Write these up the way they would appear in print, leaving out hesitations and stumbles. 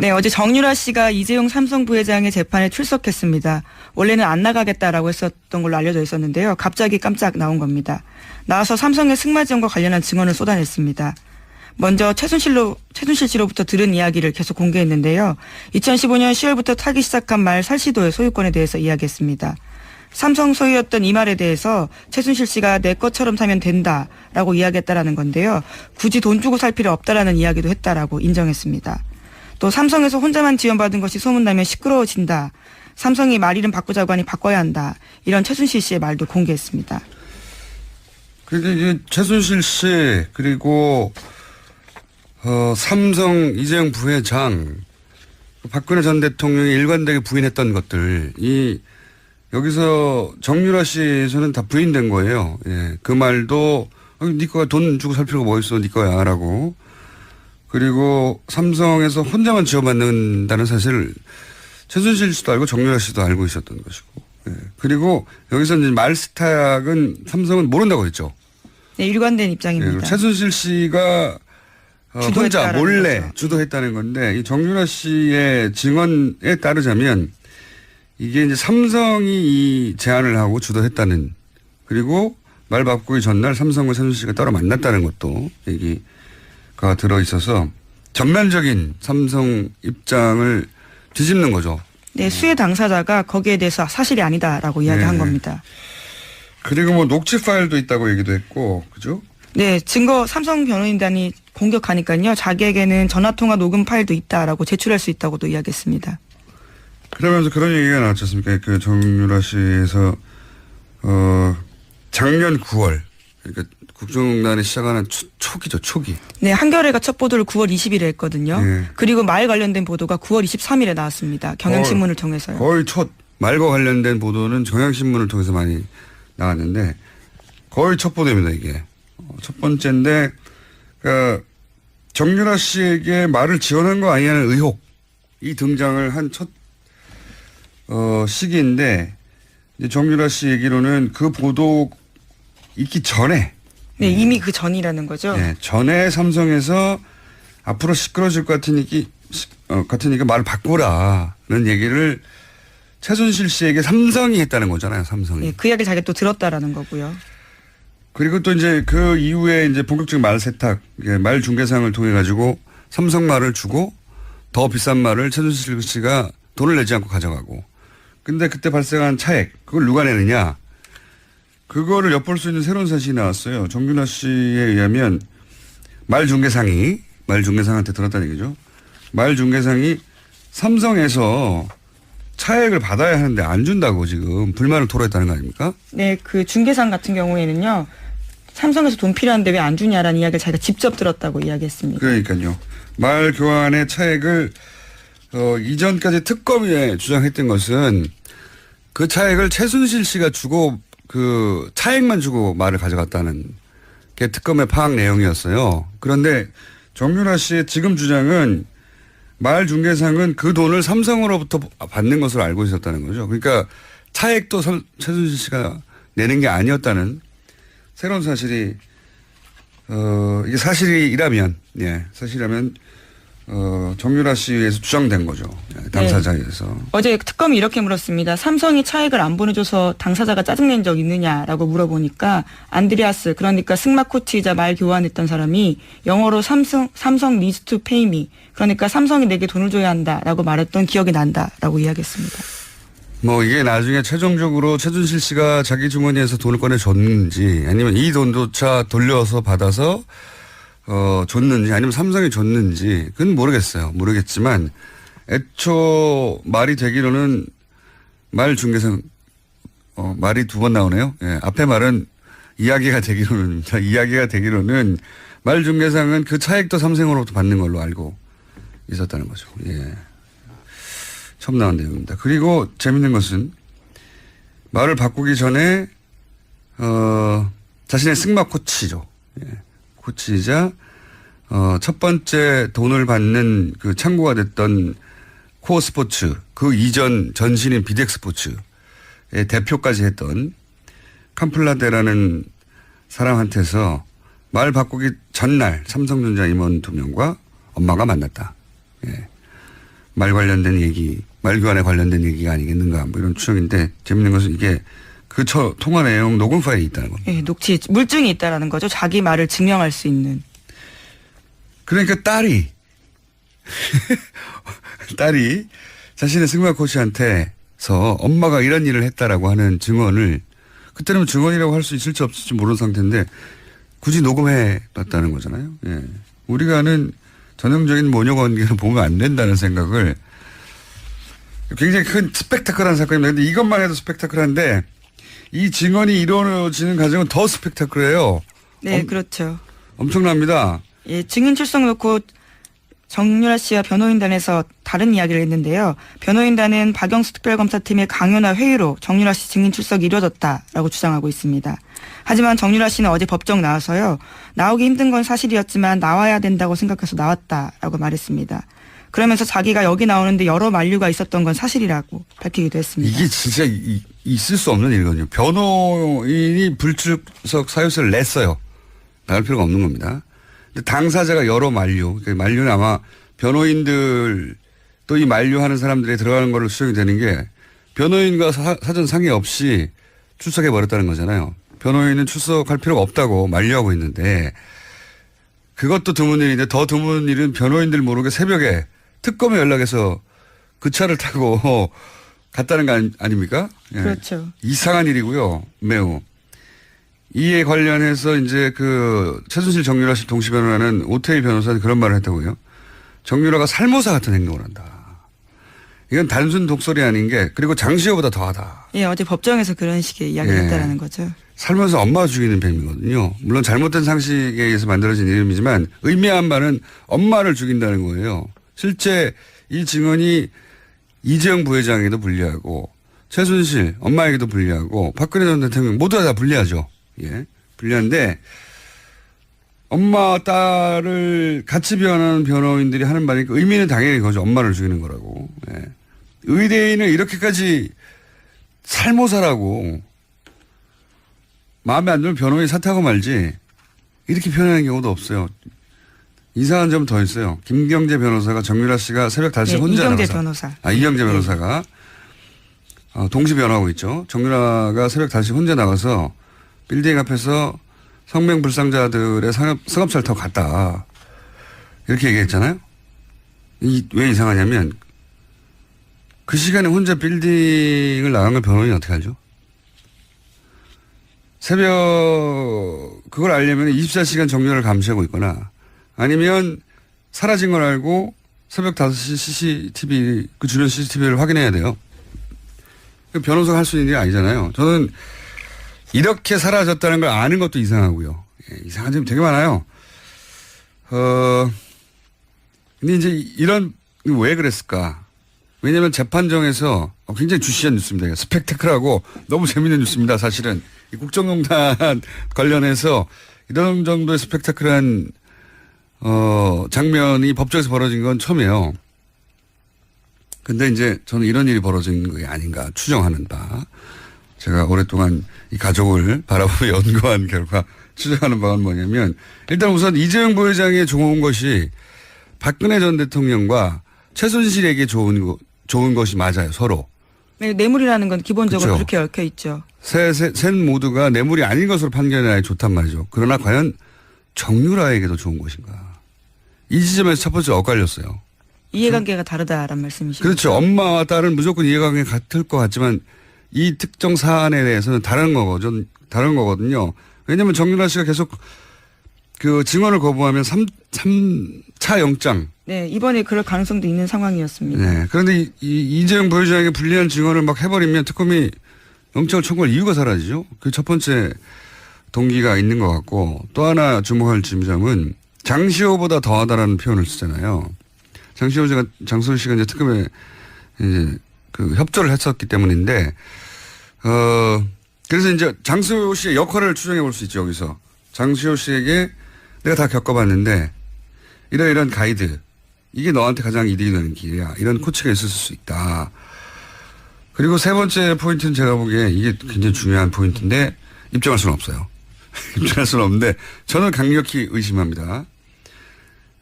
네, 어제 정유라 씨가 이재용 삼성 부회장의 재판에 출석했습니다. 원래는 안 나가겠다라고 했었던 걸로 알려져 있었는데요. 갑자기 깜짝 나온 겁니다. 나와서 삼성의 승마 지원과 관련한 증언을 쏟아냈습니다. 먼저 최순실 씨로부터 들은 이야기를 계속 공개했는데요. 2015년 10월부터 타기 시작한 말 살시도의 소유권에 대해서 이야기했습니다. 삼성 소유였던 이 말에 대해서 최순실 씨가 내 것처럼 사면 된다라고 이야기했다라는 건데요. 굳이 돈 주고 살 필요 없다라는 이야기도 했다라고 인정했습니다. 또 삼성에서 혼자만 지원받은 것이 소문나면 시끄러워진다. 삼성이 말 이름 바꾸자고 하니 바꿔야 한다. 이런 최순실 씨의 말도 공개했습니다. 그러니까 이게 최순실 씨 그리고 삼성 이재용 부회장 박근혜 전 대통령이 일관되게 부인했던 것들 여기서 정유라 씨에서는 다 부인된 거예요. 예. 그 말도 네 거야 돈 주고 살 필요가 뭐 있어 네 거야 라고. 그리고 삼성에서 혼자만 지원받는다는 사실을 최순실 씨도 알고 정유라 씨도 알고 있었던 것이고. 예. 그리고 여기서 이제 말 스탁은 삼성은 모른다고 했죠. 네, 일관된 입장입니다. 예. 최순실 씨가 혼자 몰래 거죠. 주도했다는 건데 이 정유라 씨의 증언에 따르자면 이게 이제 삼성이 이 제안을 하고 주도했다는 그리고 말 바꾸기 전날 삼성과 최순실 씨가 따로 만났다는 것도 얘기가 들어있어서 전면적인 삼성 입장을 뒤집는 거죠. 네, 수혜 당사자가 거기에 대해서 사실이 아니다라고 이야기한 네. 겁니다. 그리고 뭐 녹취 파일도 있다고 얘기도 했고, 그죠? 네, 증거 삼성 변호인단이 공격하니까요. 자기에게는 전화통화 녹음 파일도 있다라고 제출할 수 있다고도 이야기했습니다. 그러면서 그런 얘기가 나왔지 않습니까? 그 정유라 씨에서 작년 9월 그러니까 국정농단이 시작하는 초기죠, 초기. 네, 한겨레가 첫 보도를 9월 20일에 했거든요. 네. 그리고 말 관련된 보도가 9월 23일에 나왔습니다. 경향신문을 통해서요. 거의 첫 말과 관련된 보도는 경향신문을 통해서 많이 나왔는데 거의 첫 보도입니다, 이게. 첫 번째인데 그러니까 정유라 씨에게 말을 지원한 거 아니냐는 의혹이 등장을 한 첫 시기인데 이제 정유라 씨 얘기로는 그 보도 있기 전에 네, 이미 그 전이라는 거죠. 네, 전에 삼성에서 앞으로 시끄러질 것 같으니까 말을 바꾸라는 얘기를 최순실 씨에게 삼성이 했다는 거잖아요, 삼성이. 네, 그 이야기를 자기가 또 들었다라는 거고요. 그리고 또 이제 그 이후에 이제 본격적인 말 세탁, 말 중개상을 통해 가지고 삼성 말을 주고 더 비싼 말을 최순실 씨가 돈을 내지 않고 가져가고. 근데 그때 발생한 차액, 그걸 누가 내느냐? 그거를 엿볼 수 있는 새로운 사실이 나왔어요. 정유라 씨에 의하면 말 중개상한테 들었다는 얘기죠. 말 중개상이 삼성에서 차액을 받아야 하는데 안 준다고 지금 불만을 토로했다는 거 아닙니까? 네, 그 중개상 같은 경우에는요. 삼성에서 돈 필요한데 왜 안 주냐라는 이야기를 자기가 직접 들었다고 이야기했습니다. 그러니까요. 말 교환의 차액을 이전까지 특검에 주장했던 것은 그 차액을 최순실 씨가 주고 그 차액만 주고 말을 가져갔다는 게 특검의 파악 내용이었어요. 그런데 정유라 씨의 지금 주장은 말 중개상은 그 돈을 삼성으로부터 받는 것으로 알고 있었다는 거죠. 그러니까 차액도 최순실 씨가 내는 게 아니었다는 새로운 사실이 이게 사실이라면 정유라 씨에 의해서 주장된 거죠. 당사자에 의해서. 네. 어제 특검이 이렇게 물었습니다. 삼성이 차액을 안 보내줘서 당사자가 짜증낸 적 있느냐라고 물어보니까 안드레아스 그러니까 승마 코치이자 말 교환했던 사람이 영어로 삼성 needs to pay me 그러니까 삼성이 내게 돈을 줘야 한다라고 말했던 기억이 난다라고 이야기했습니다. 뭐 이게 나중에 최종적으로 최순실 씨가 자기 주머니에서 돈을 꺼내줬는지 아니면 이 돈조차 돌려서 받아서 줬는지 아니면 삼성이 줬는지 그건 모르겠어요. 모르겠지만 애초 말이 되기로는 말 중개상 말이 두 번 나오네요. 예, 앞에 말은 이야기가 되기로는 말 중개상은 그 차액도 삼성으로부터 받는 걸로 알고 있었다는 거죠. 예. 처음 나온 내용입니다. 그리고 재밌는 것은 말을 바꾸기 전에 자신의 승마 코치죠. 예. 코치이자 첫 번째 돈을 받는 그 창구가 됐던 코어 스포츠 그 이전 전신인 비덱 스포츠의 대표까지 했던 캄플라데라는 사람한테서 말 바꾸기 전날 삼성전자 임원 2명과 엄마가 만났다. 예. 말 관련된 얘기, 말 교환에 관련된 얘기가 아니겠는가 뭐 이런 추정인데 재밌는 것은 이게 그 통화 내용 녹음 파일이 있다는 겁니다. 예, 녹취 물증이 있다라는 거죠. 자기 말을 증명할 수 있는. 그러니까 딸이 자신의 승마 코치한테서 엄마가 이런 일을 했다라고 하는 증언을 그때는 증언이라고 할 수 있을지 없을지 모르는 상태인데 굳이 녹음해 놨다는 거잖아요. 예. 우리가 아는 전형적인 모녀 관계를 보면 안 된다는 생각을 굉장히 큰 스펙타클한 사건입니다. 근데 이것만 해도 스펙타클한데 이 증언이 이루어지는 과정은 더 스펙타클해요. 네, 그렇죠. 엄청납니다. 예, 증인 출석 놓고 정유라 씨와 변호인단에서 다른 이야기를 했는데요. 변호인단은 박영수 특별검사팀의 강요나 회의로 정유라 씨 증인 출석이 이루어졌다라고 주장하고 있습니다. 하지만 정유라 씨는 어제 법정 나와서요. 나오기 힘든 건 사실이었지만 나와야 된다고 생각해서 나왔다라고 말했습니다. 그러면서 자기가 여기 나오는데 여러 만류가 있었던 건 사실이라고 밝히기도 했습니다. 이게 진짜 있을 수 없는 일이거든요. 변호인이 불출석 사유서를 냈어요. 나갈 필요가 없는 겁니다. 근데 당사자가 여러 만류, 그러니까 만류는 아마 변호인들 또 이 만류하는 사람들이 들어가는 걸로 수정이 되는 게 변호인과 사전 상의 없이 출석해 버렸다는 거잖아요. 변호인은 출석할 필요가 없다고 만류하고 있는데 그것도 드문 일인데 더 드문 일은 변호인들 모르게 새벽에 특검에 연락해서 그 차를 타고 갔다는 거 아닙니까? 예. 그렇죠. 이상한 일이고요. 매우. 이에 관련해서 이제 그 최순실 정유라 씨 동시 변호라는 오태희 변호사는 그런 말을 했다고요. 정유라가 살모사 같은 행동을 한다. 이건 단순 독설이 아닌 게 그리고 장시호보다 더하다. 예, 어제 법정에서 그런 식의 이야기를 예. 했다라는 거죠. 살면서 엄마 죽이는 뱀이거든요. 물론 잘못된 상식에 의해서 만들어진 이름이지만 의미한 바는 엄마를 죽인다는 거예요. 실제 이 증언이 이재용 부회장에게도 불리하고 최순실 엄마에게도 불리하고 박근혜 전 대통령 모두 다 불리하죠. 예, 불리한데 엄마 딸을 같이 변하는 변호인들이 하는 말이니까 의미는 당연히 그거죠. 엄마를 죽이는 거라고. 예. 의대인을 이렇게까지 살모사라고 마음에 안 들면 변호인 사퇴하고 말지 이렇게 표현하는 경우도 없어요. 이상한 점 더 있어요. 김경재 변호사가 정유라 씨가 새벽 5시 네, 혼자 이경재 나가서 변호사. 이경재 변호사가 동시 변호하고 있죠. 정유라가 새벽 5시 혼자 나가서 빌딩 앞에서 성명불상자들의 승합차를 타고 갔다. 이렇게 얘기했잖아요. 왜 이상하냐면 그 시간에 혼자 빌딩을 나간 걸 변호인이 어떻게 알죠? 새벽 그걸 알려면 24시간 정유라를 감시하고 있거나 아니면 사라진 걸 알고 새벽 5시 CCTV 그 주변 CCTV를 확인해야 돼요. 변호사가 할 수 있는 일이 아니잖아요. 저는 이렇게 사라졌다는 걸 아는 것도 이상하고요. 예, 이상한 점이 되게 많아요. 근데 이제 왜 그랬을까? 왜냐면 재판정에서 굉장히 주시한 뉴스입니다. 스펙타클하고 너무 재밌는 뉴스입니다. 사실은. 이 국정농단 관련해서 이런 정도의 스펙타클한 장면이 법정에서 벌어진 건 처음이에요. 근데 이제 저는 이런 일이 벌어진 게 아닌가 추정하는 바. 제가 오랫동안 이 가족을 바라보며 연구한 결과 추정하는 바는 뭐냐면 일단 우선 이재용 부회장에 좋은 것이 박근혜 전 대통령과 최순실에게 좋은 것이 맞아요. 서로. 네, 뇌물이라는 건 기본적으로 그렇죠. 그렇게 얽혀 있죠. 셋 모두가 뇌물이 아닌 것으로 판결해야 좋단 말이죠. 그러나 과연 정유라에게도 좋은 것인가. 이 지점에서 첫 번째 엇갈렸어요. 이해관계가 다르다라는 말씀이시죠. 그렇죠. 엄마와 딸은 무조건 이해관계가 같을 것 같지만 이 특정 사안에 대해서는 다른 거거든요. 왜냐하면 정유라 씨가 계속 그 증언을 거부하면 3차 영장. 네, 이번에 그럴 가능성도 있는 상황이었습니다. 네. 그런데 이재용 부회장에게 불리한 증언을 막 해버리면 특검이 영장을 청구할 이유가 사라지죠. 그 첫 번째 동기가 있는 것 같고 또 하나 주목할 지점은 장시호보다 더하다라는 표현을 쓰잖아요. 장시호 씨가 이제 특검에 이제 그 협조를 했었기 때문인데, 그래서 이제 장시호 씨의 역할을 추정해 볼 수 있죠, 여기서. 장시호 씨에게 내가 다 겪어봤는데, 이런 가이드, 이게 너한테 가장 이득이 되는 길이야. 이런 코치가 있을 수 있다. 그리고 세 번째 포인트는 제가 보기에 이게 굉장히 중요한 포인트인데, 입증할 수는 없어요. 입증할 수는 없는데, 저는 강력히 의심합니다.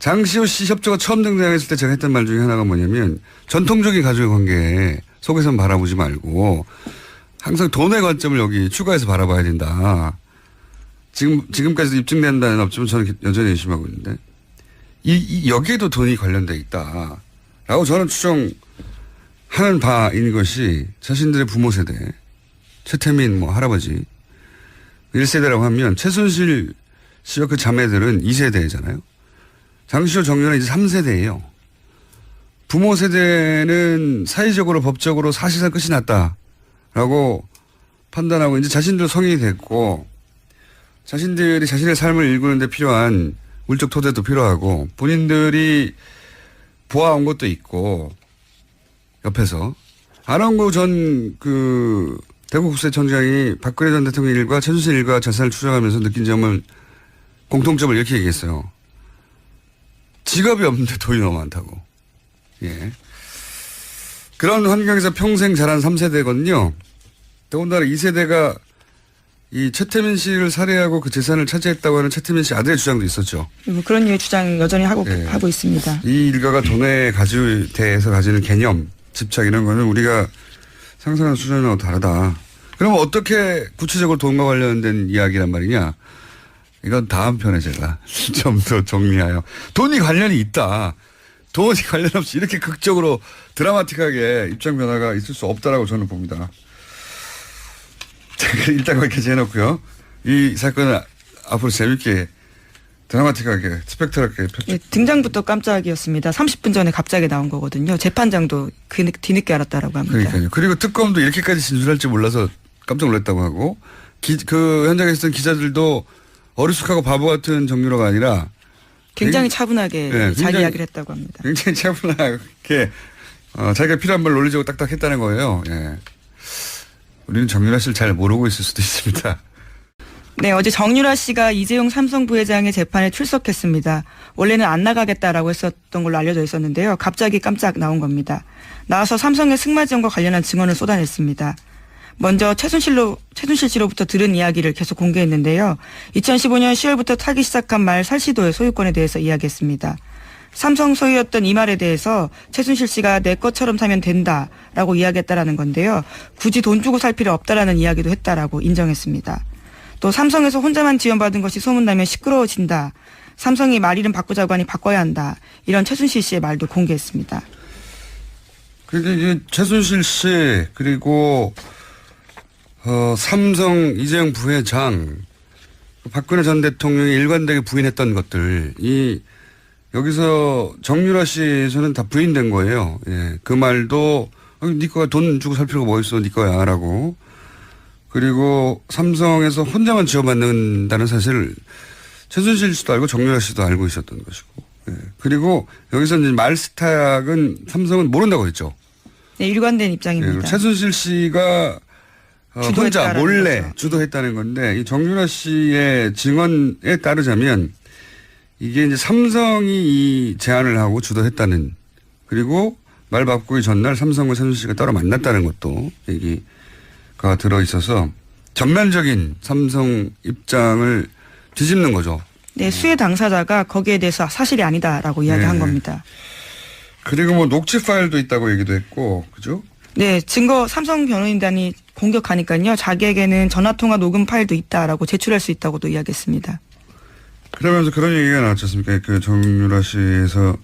장시호 씨 협조가 처음 등장했을 때 제가 했던 말 중에 하나가 뭐냐면 전통적인 가족의 관계 속에서는 바라보지 말고 항상 돈의 관점을 여기 추가해서 바라봐야 된다. 지금까지도 입증된다는 업점은 저는 여전히 의심하고 있는데 여기에도 돈이 관련돼 있다. 라고 저는 추정하는 바인 것이 자신들의 부모 세대, 최태민 할아버지 1세대라고 하면 최순실 씨와 그 자매들은 2세대잖아요. 장시호 정윤은 이제 3세대예요. 부모 세대는 사회적으로 법적으로 사실상 끝이 났다라고 판단하고 이제 자신들 성인이 됐고 자신들이 자신의 삶을 일구는 데 필요한 물적 토대도 필요하고 본인들이 보아온 것도 있고 옆에서 안원구 전 대구국세청장이 박근혜 전 대통령 일과 최순실 일과 자산을 추적하면서 느낀 점을 공통점을 이렇게 얘기했어요. 직업이 없는데 돈이 너무 많다고. 예. 그런 환경에서 평생 자란 3세대거든요. 더군다나 2세대가 이 최태민 씨를 살해하고 그 재산을 차지했다고 하는 최태민 씨 아들의 주장도 있었죠. 그런 류의 주장 여전히 하고 예. 있습니다. 이 일가가 돈에 대해서 가지는 개념, 집착 이런 거는 우리가 상상하는 수준하고 다르다. 그러면 어떻게 구체적으로 돈과 관련된 이야기란 말이냐. 이건 다음 편에 제가 좀 더 정리하여. 돈이 관련이 있다. 돈이 관련 없이 이렇게 극적으로 드라마틱하게 입장 변화가 있을 수 없다라고 저는 봅니다. 일단 거기까지 해놓고요. 이 사건은 앞으로 재밌게 드라마틱하게 스펙트럴하게 예, 등장부터 깜짝이었습니다. 30분 전에 갑자기 나온 거거든요. 재판장도 뒤늦게 알았다라고 합니다. 그러니까요. 그리고 특검도 이렇게까지 진술할 줄 몰라서 깜짝 놀랐다고 하고 그 현장에 있었던 기자들도 어리숙하고 바보 같은 정유라가 아니라 굉장히 차분하게 자기 이야기를 했다고 합니다. 굉장히 차분하게 자기가 필요한 말 논리적으로 딱딱 했다는 거예요. 예. 우리는 정유라 씨를 잘 모르고 있을 수도 있습니다. 네, 어제 정유라 씨가 이재용 삼성 부회장의 재판에 출석했습니다. 원래는 안 나가겠다라고 했었던 걸로 알려져 있었는데요. 갑자기 깜짝 나온 겁니다. 나와서 삼성의 승마 지원과 관련한 증언을 쏟아냈습니다. 먼저 최순실 씨로부터 들은 이야기를 계속 공개했는데요. 2015년 10월부터 타기 시작한 말 살시도의 소유권에 대해서 이야기했습니다. 삼성 소유였던 이 말에 대해서 최순실 씨가 내 것처럼 사면 된다라고 이야기했다라는 건데요. 굳이 돈 주고 살 필요 없다라는 이야기도 했다라고 인정했습니다. 또 삼성에서 혼자만 지원받은 것이 소문나면 시끄러워진다. 삼성이 말 이름 바꾸자고 하니 바꿔야 한다. 이런 최순실 씨의 말도 공개했습니다. 그게 최순실 씨 그리고 삼성 이재용 부회장 박근혜 전 대통령이 일관되게 부인했던 것들 여기서 정유라 씨에서는 다 부인된 거예요. 예. 그 말도 네 거야 돈 주고 살 필요가 뭐 있어 네 거야라고. 그리고 삼성에서 혼자만 지원받는다는 사실을 최순실 씨도 알고 정유라 씨도 알고 있었던 것이고. 예. 그리고 여기서 이제 말 스탁은 삼성은 모른다고 했죠. 네, 일관된 입장입니다. 예. 최순실 씨가 혼자 몰래 거죠. 주도했다는 건데 이 정유라 씨의 증언에 따르자면 이게 이제 삼성이 이 제안을 하고 주도했다는 그리고 말 바꾸기 전날 삼성과 최순실 씨가 따로 만났다는 것도 얘기가 들어있어서 전면적인 삼성 입장을 뒤집는 거죠. 네, 수혜 당사자가 거기에 대해서 사실이 아니다라고 이야기한 겁니다. 그리고 녹취 파일도 있다고 얘기도 했고, 그죠? 네, 증거 삼성 변호인단이 공격하니까요. 자기에게는 전화통화 녹음 파일도 있다라고 제출할 수 있다고도 이야기했습니다. 그러면서 그런 얘기가 나왔지 않습니까? 그 정유라 씨에서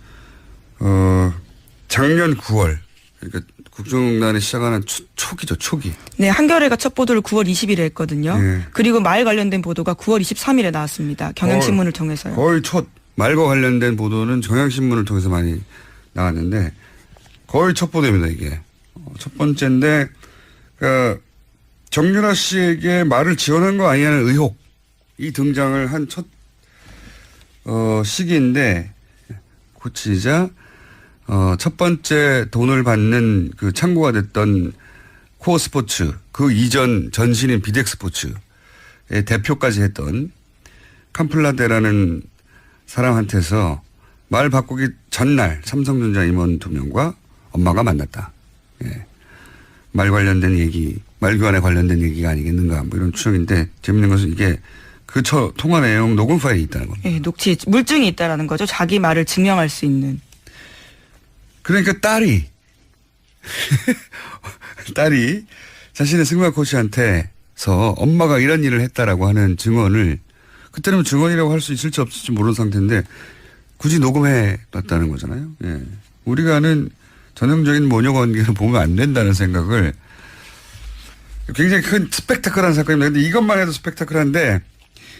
작년 9월 그러니까 국정농단이 시작하는 초기죠, 초기. 네, 한겨레가 첫 보도를 9월 20일에 했거든요. 네. 그리고 말 관련된 보도가 9월 23일에 나왔습니다. 경향신문을 통해서요. 거의 말과 관련된 보도는 경향신문을 통해서 많이 나왔는데 거의 첫 보도입니다, 이게. 첫 번째인데 그러니까 정유라 씨에게 말을 지원한 거 아니냐는 의혹이 등장을 한 첫 시기인데 고치자 첫 번째 돈을 받는 그 창구가 됐던 코어 스포츠 그 이전 전신인 비덱스포츠의 대표까지 했던 캄플라데라는 사람한테서 말 바꾸기 전날 삼성전자 임원 2명과 엄마가 만났다. 예. 말 관련된 얘기, 말 교환에 관련된 얘기가 아니겠는가 뭐 이런 추정인데 재밌는 것은 이게 그 통화 내용 녹음 파일이 있다는 겁니다. 예, 녹취 물증이 있다라는 거죠. 자기 말을 증명할 수 있는. 그러니까 딸이 자신의 승마 코치한테서 엄마가 이런 일을 했다라고 하는 증언을 그때는 증언이라고 할 수 있을지 없을지 모르는 상태인데 굳이 녹음해 놨다는 거잖아요. 예. 우리가 아는 전형적인 모녀 관계를 보면 안 된다는 생각을 굉장히 큰 스펙타클한 사건입니다. 근데 이것만 해도 스펙타클한데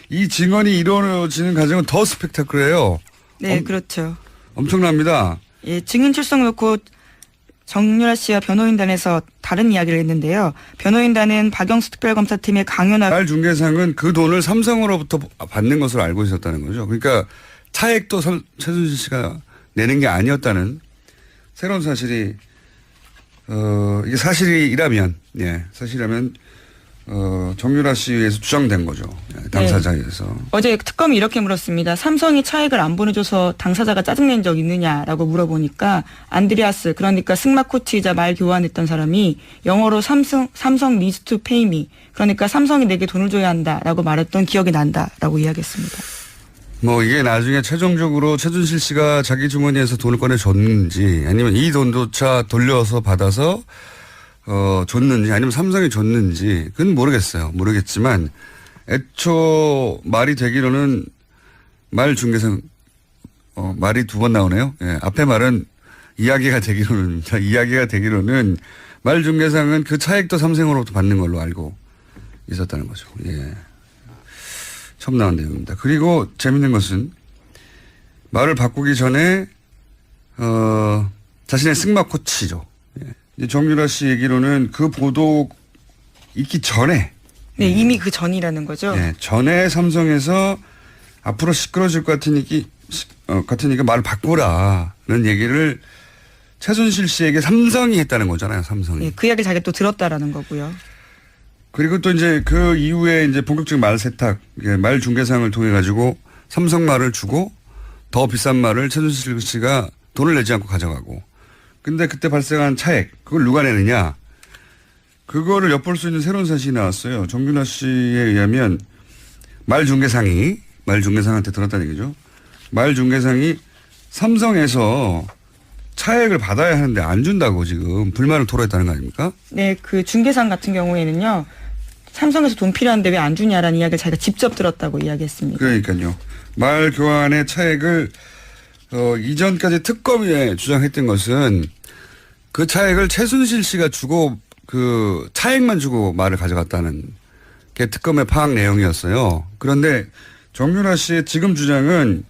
이 증언이 이루어지는 과정은 더 스펙타클해요. 네, 그렇죠. 엄청납니다. 예, 증인 출석 놓고 정유라 씨와 변호인단에서 다른 이야기를 했는데요. 변호인단은 박영수 특별검사팀의 강연하고 말 중개상은 그 돈을 삼성으로부터 받는 것으로 알고 있었다는 거죠. 그러니까 차액도 최순실 씨가 내는 게 아니었다는 새로운 사실이 이게 사실이라면 정유라 씨에 의해서 주장된 거죠. 당사자에 의해서. 어제 특검이 이렇게 물었습니다. 삼성이 차액을 안 보내줘서 당사자가 짜증낸 적 있느냐라고 물어보니까 안드레아스, 그러니까 승마 코치이자 말 교환했던 사람이 영어로 삼성 needs to pay me, 그러니까 삼성이 내게 돈을 줘야 한다라고 말했던 기억이 난다라고 이야기했습니다. 뭐 이게 나중에 최종적으로 최순실 씨가 자기 주머니에서 돈을 꺼내줬는지 아니면 이 돈조차 돌려서 받아서 줬는지 아니면 삼성이 줬는지 그건 모르겠어요. 모르겠지만 애초 말이 되기로는 말 중개상 말이 두 번 나오네요. 예, 앞에 말은 이야기가 되기로는 말 중개상은 그 차액도 삼성으로부터 받는 걸로 알고 있었다는 거죠. 예. 처음 나온 내용입니다. 그리고 재밌는 것은 말을 바꾸기 전에 자신의 승마 코치죠. 예. 정유라 씨 얘기로는 그 보도 있기 전에 네, 이미 그 전이라는 거죠. 예, 전에 삼성에서 앞으로 시끄러질 것 같으니까 말을 바꾸라는 얘기를 최순실 씨에게 삼성이 했다는 거잖아요. 삼성이. 네, 그 이야기 자기가 또 들었다라는 거고요. 그리고 또 이제 그 이후에 이제 본격적인 말 세탁, 말 중개상을 통해 가지고 삼성 말을 주고 더 비싼 말을 최순실 씨가 돈을 내지 않고 가져가고. 근데 그때 발생한 차액, 그걸 누가 내느냐? 그거를 엿볼 수 있는 새로운 사실이 나왔어요. 정유라 씨에 의하면 말 중개상한테 들었다는 얘기죠. 말 중개상이 삼성에서 차액을 받아야 하는데 안 준다고 지금 불만을 토로했다는 거 아닙니까? 네, 그 중개상 같은 경우에는요. 삼성에서 돈 필요한데 왜 안 주냐라는 이야기를 자기가 직접 들었다고 이야기했습니다. 그러니까요. 말 교환의 차액을 이전까지 특검에 주장했던 것은 그 차액을 최순실 씨가 주고 그 차액만 주고 말을 가져갔다는 게 특검의 파악 내용이었어요. 그런데 정유라 씨의 지금 주장은